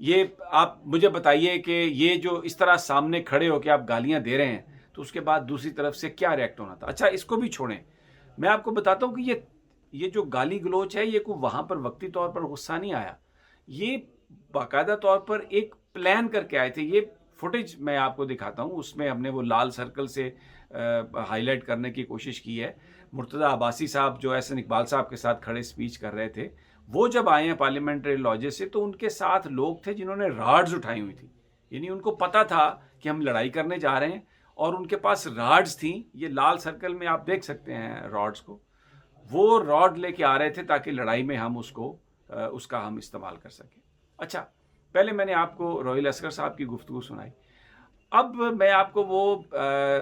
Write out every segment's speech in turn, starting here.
یہ آپ مجھے بتائیے کہ یہ جو اس طرح سامنے کھڑے ہو کے آپ گالیاں دے رہے ہیں تو اس کے بعد دوسری طرف سے کیا ریئیکٹ ہونا تھا. اچھا اس کو بھی چھوڑیں, میں آپ کو بتاتا ہوں کہ یہ جو گالی گلوچ ہے یہ کوئی وہاں پر وقتی طور پر غصہ نہیں آیا, یہ باقاعدہ طور پر ایک پلان کر کے آئے تھے. یہ فوٹیج میں آپ کو دکھاتا ہوں, اس میں ہم نے وہ لال سرکل سے ہائی لائٹ کرنے کی کوشش کی ہے. مرتضی عباسی صاحب جو احسن اقبال صاحب کے ساتھ کھڑے سپیچ کر رہے تھے, وہ جب آئے ہیں پارلیمنٹری لاجے سے تو ان کے ساتھ لوگ تھے جنہوں نے راڈز اٹھائی ہوئی تھی. یعنی ان کو پتا تھا کہ ہم لڑائی کرنے جا رہے ہیں اور ان کے پاس راڈز تھیں. یہ لال سرکل میں آپ دیکھ سکتے ہیں راڈز کو, وہ راڈ لے کے آ رہے تھے تاکہ لڑائی میں ہم اس کا ہم استعمال کر سکیں. اچھا پہلے میں نے آپ کو روہیل اصغر صاحب کی گفتگو سنائی, اب میں آپ کو وہ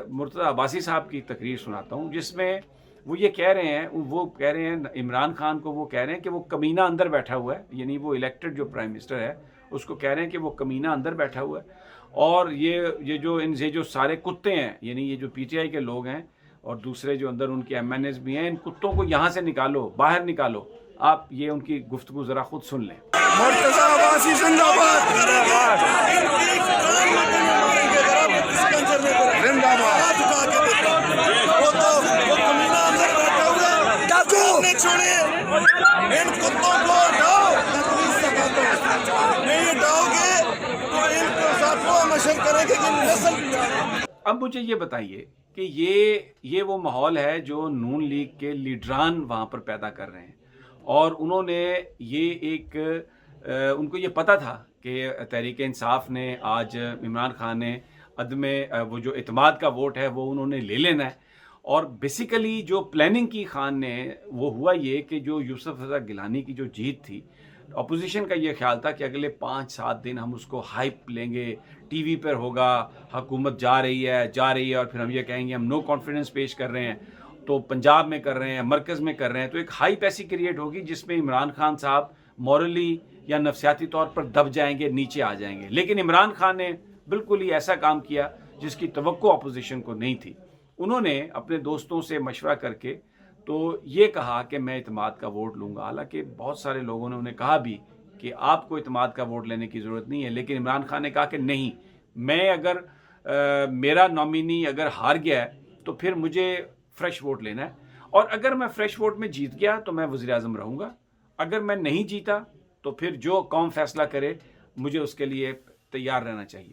مرتضی عباسی صاحب کی تقریر سناتا ہوں جس میں وہ یہ کہہ رہے ہیں عمران خان کو وہ کہہ رہے ہیں کہ وہ کمینہ اندر بیٹھا ہوا ہے. یعنی وہ الیکٹڈ جو پرائم منسٹر ہے اس کو کہہ رہے ہیں کہ وہ کمینہ اندر بیٹھا ہوا ہے, اور یہ جو سارے کتے ہیں, یعنی یہ جو پی ٹی آئی کے لوگ ہیں اور دوسرے جو اندر ان کے ایم این ایز بھی ہیں, ان کتوں کو یہاں سے نکالو, باہر نکالو. آپ یہ ان کی گفتگو ذرا خود سن لیں. مرتضی عباسی زندہ باد, ان کتوں کو ہٹاؤ, نہیں ہٹاؤ گے تو ان کو ساتھوں مشر کریں گے کہ نسل. اب مجھے یہ بتائیے کہ یہ وہ ماحول ہے جو نون لیگ کے لیڈران وہاں پر پیدا کر رہے ہیں, اور انہوں نے ان کو یہ پتا تھا کہ تحریک انصاف نے آج عمران خان نے عدم وہ جو اعتماد کا ووٹ ہے وہ انہوں نے لے لینا ہے. اور بیسیکلی جو پلاننگ کی خان نے وہ ہوا یہ کہ جو یوسف رضا گیلانی کی جو جیت تھی, اپوزیشن کا یہ خیال تھا کہ اگلے 5-7 دن ہم اس کو ہائپ لیں گے, ٹی وی پر ہوگا حکومت جا رہی ہے اور پھر ہم یہ کہیں گے ہم نو کانفیڈنس پیش کر رہے ہیں, تو پنجاب میں کر رہے ہیں, مرکز میں کر رہے ہیں, تو ایک ہائپ ایسی کریٹ ہوگی جس میں عمران خان صاحب مورلی یا نفسیاتی طور پر دب جائیں گے, نیچے آ جائیں گے. لیکن عمران خان نے بالکل ہی ایسا کام کیا جس کی توقع اپوزیشن کو نہیں تھی. انہوں نے اپنے دوستوں سے مشورہ کر کے تو یہ کہا کہ میں اعتماد کا ووٹ لوں گا. حالانکہ بہت سارے لوگوں نے انہیں کہا بھی کہ آپ کو اعتماد کا ووٹ لینے کی ضرورت نہیں ہے, لیکن عمران خان نے کہا کہ نہیں, میں اگر میرا نامینی اگر ہار گیا ہے تو پھر مجھے فریش ووٹ لینا ہے, اور اگر میں فریش ووٹ میں جیت گیا تو میں وزیر اعظم رہوں گا, اگر میں نہیں جیتا تو پھر جو قوم فیصلہ کرے مجھے اس کے لیے تیار رہنا چاہیے.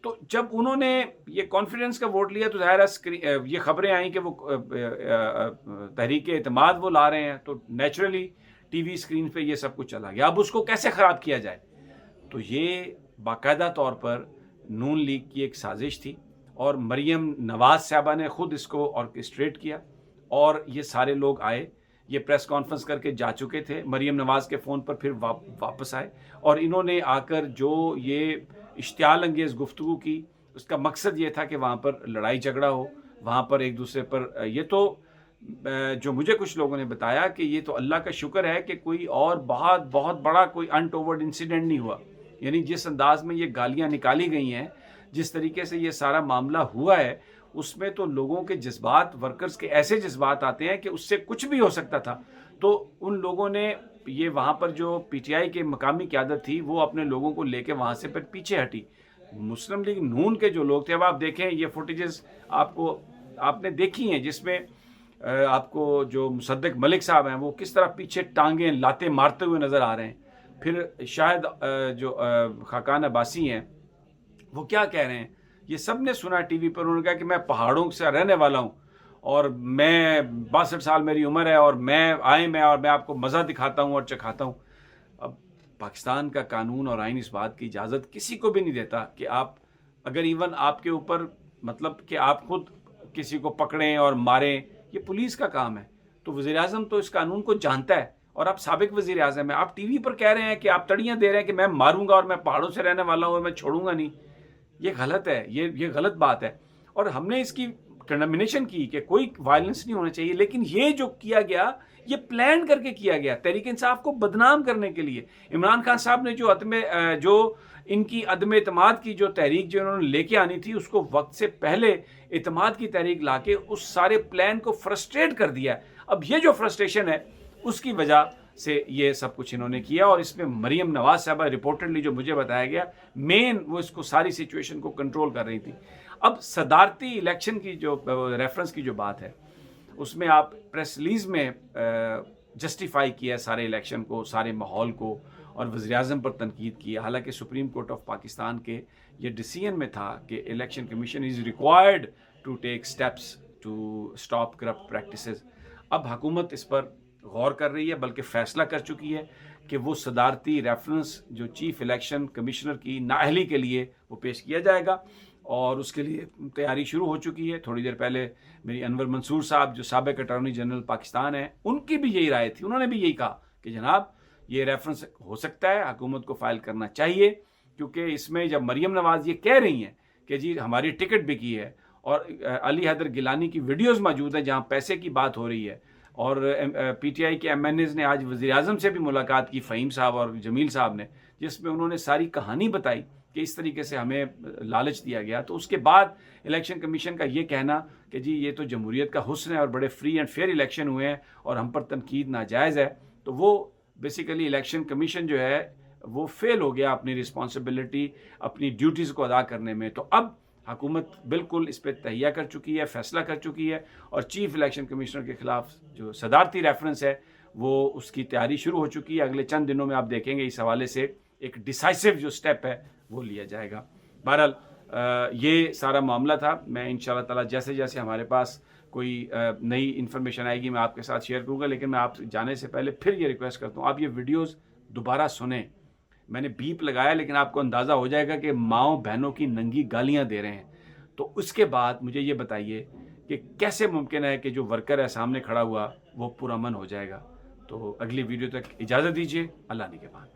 تو جب انہوں نے یہ کانفیڈنس کا ووٹ لیا تو ظاہر ہے یہ خبریں آئیں کہ وہ تحریک اعتماد وہ لا رہے ہیں, تو نیچرلی ٹی وی اسکرین پہ یہ سب کچھ چلا گیا. اب اس کو کیسے خراب کیا جائے, تو یہ باقاعدہ طور پر نون لیگ کی ایک سازش تھی, اور مریم نواز صاحبہ نے خود اس کو آرکسٹریٹ کیا, اور یہ سارے لوگ آئے, یہ پریس کانفرنس کر کے جا چکے تھے, مریم نواز کے فون پر پھر واپس آئے, اور انہوں نے آ کر جو یہ اشتعال انگیز گفتگو کی, اس کا مقصد یہ تھا کہ وہاں پر لڑائی جھگڑا ہو, وہاں پر ایک دوسرے پر یہ تو جو مجھے کچھ لوگوں نے بتایا کہ یہ تو اللہ کا شکر ہے کہ کوئی اور بہت بڑا کوئی انٹوورڈ انسیڈنٹ نہیں ہوا. یعنی جس انداز میں یہ گالیاں نکالی گئی ہیں, جس طریقے سے یہ سارا معاملہ ہوا ہے, اس میں تو لوگوں کے جذبات, ورکرز کے ایسے جذبات آتے ہیں کہ اس سے کچھ بھی ہو سکتا تھا. تو ان لوگوں نے یہ وہاں پر جو پی ٹی آئی کے مقامی قیادت تھی وہ اپنے لوگوں کو لے کے وہاں سے پھر پیچھے ہٹی. مسلم لیگ نون کے جو لوگ تھے, اب آپ دیکھیں یہ فوٹیجز آپ نے دیکھی ہیں جس میں آپ کو جو مصدق ملک صاحب ہیں وہ کس طرح پیچھے ٹانگیں لاتے مارتے ہوئے نظر آ رہے ہیں. پھر شاید جو خاقان عباسی ہیں وہ کیا کہہ رہے ہیں, یہ سب نے سنا ٹی وی پر. انہوں نے کہا کہ میں پہاڑوں سے رہنے والا ہوں اور میں 62 سال میری عمر ہے, اور میں آپ کو مزہ دکھاتا ہوں اور چکھاتا ہوں. اب پاکستان کا قانون اور آئین اس بات کی اجازت کسی کو بھی نہیں دیتا کہ آپ اگر ایون آپ کے اوپر مطلب کہ آپ خود کسی کو پکڑیں اور ماریں, یہ پولیس کا کام ہے. تو وزیر اعظم تو اس قانون کو جانتا ہے, اور آپ سابق وزیر اعظم ہیں, آپ ٹی وی پر کہہ رہے ہیں کہ آپ تڑیاں دے رہے ہیں کہ میں ماروں گا اور میں پہاڑوں سے رہنے والا ہوں اور میں چھوڑوں گا نہیں. یہ غلط ہے, یہ غلط بات ہے, اور ہم نے اس کی کنڈمنیشن کی کہ کوئی وائلنس نہیں ہونا چاہیے. لیکن یہ جو کیا گیا یہ پلان کر کے کیا گیا تحریک انصاف کو بدنام کرنے کے لیے. عمران خان صاحب نے جو ان کی عدم اعتماد کی جو تحریک جو انہوں نے لے کے آنی تھی, اس کو وقت سے پہلے اعتماد کی تحریک لا کے اس سارے پلان کو فرسٹریٹ کر دیا. اب یہ جو فرسٹریشن ہے اس کی وجہ سے یہ سب کچھ انہوں نے کیا، اور اس میں مریم نواز صاحبہ رپورٹڈلی جو مجھے بتایا گیا مین وہ اس کو ساری سچویشن کو کنٹرول کر رہی تھی۔ اب صدارتی الیکشن کی جو ریفرنس کی جو بات ہے اس میں آپ پریس ریلیز میں جسٹیفائی کیا سارے الیکشن کو، سارے ماحول کو، اور وزیر اعظم پر تنقید کی، حالانکہ سپریم کورٹ آف پاکستان کے یہ ڈیسیژن میں تھا کہ election commission is required to take steps to stop corrupt practices. اب حکومت اس پر غور کر رہی ہے، بلکہ فیصلہ کر چکی ہے کہ وہ صدارتی ریفرنس جو چیف الیکشن کمشنر کی نااہلی کے لیے وہ پیش کیا جائے گا، اور اس کے لیے تیاری شروع ہو چکی ہے۔ تھوڑی دیر پہلے میری انور منصور صاحب جو سابق اٹارنی جنرل پاکستان ہیں، ان کی بھی یہی رائے تھی، انہوں نے بھی یہی کہا کہ جناب یہ ریفرنس ہو سکتا ہے، حکومت کو فائل کرنا چاہیے، کیونکہ اس میں جب مریم نواز یہ کہہ رہی ہیں کہ جی ہماری ٹکٹ بکی ہے، اور علی حیدر گیلانی کی ویڈیوز موجود ہیں جہاں پیسے کی بات ہو رہی ہے، اور پی ٹی آئی کے ایم این ایز نے آج وزیر اعظم سے بھی ملاقات کی، فہیم صاحب اور جمیل صاحب نے، جس میں انہوں نے ساری کہانی بتائی کہ اس طریقے سے ہمیں لالچ دیا گیا۔ تو اس کے بعد الیکشن کمیشن کا یہ کہنا کہ جی یہ تو جمہوریت کا حسن ہے اور بڑے فری اینڈ فیئر الیکشن ہوئے ہیں اور ہم پر تنقید ناجائز ہے، تو وہ بیسیکلی الیکشن کمیشن جو ہے وہ فیل ہو گیا اپنی رسپانسبلٹی، اپنی ڈیوٹیز کو ادا کرنے میں۔ تو اب حکومت بالکل اس پہ تہیہ کر چکی ہے، فیصلہ کر چکی ہے، اور چیف الیکشن کمشنر کے خلاف جو صدارتی ریفرنس ہے وہ اس کی تیاری شروع ہو چکی ہے۔ اگلے چند دنوں میں آپ دیکھیں گے اس حوالے سے ایک ڈیسائسو جو سٹیپ ہے وہ لیا جائے گا۔ بہرحال یہ سارا معاملہ تھا۔ میں انشاءاللہ تعالی جیسے جیسے ہمارے پاس کوئی نئی انفارمیشن آئے گی میں آپ کے ساتھ شیئر کروں گا، لیکن میں آپ جانے سے پہلے پھر یہ ریکویسٹ کرتا ہوں آپ یہ ویڈیوز دوبارہ سنیں۔ میں نے بیپ لگایا لیکن آپ کو اندازہ ہو جائے گا کہ ماؤں بہنوں کی ننگی گالیاں دے رہے ہیں۔ تو اس کے بعد مجھے یہ بتائیے کہ کیسے ممکن ہے کہ جو ورکر ہے سامنے کھڑا ہوا وہ پرامن ہو جائے گا۔ تو اگلی ویڈیو تک اجازت دیجیے، اللہ نگہبان۔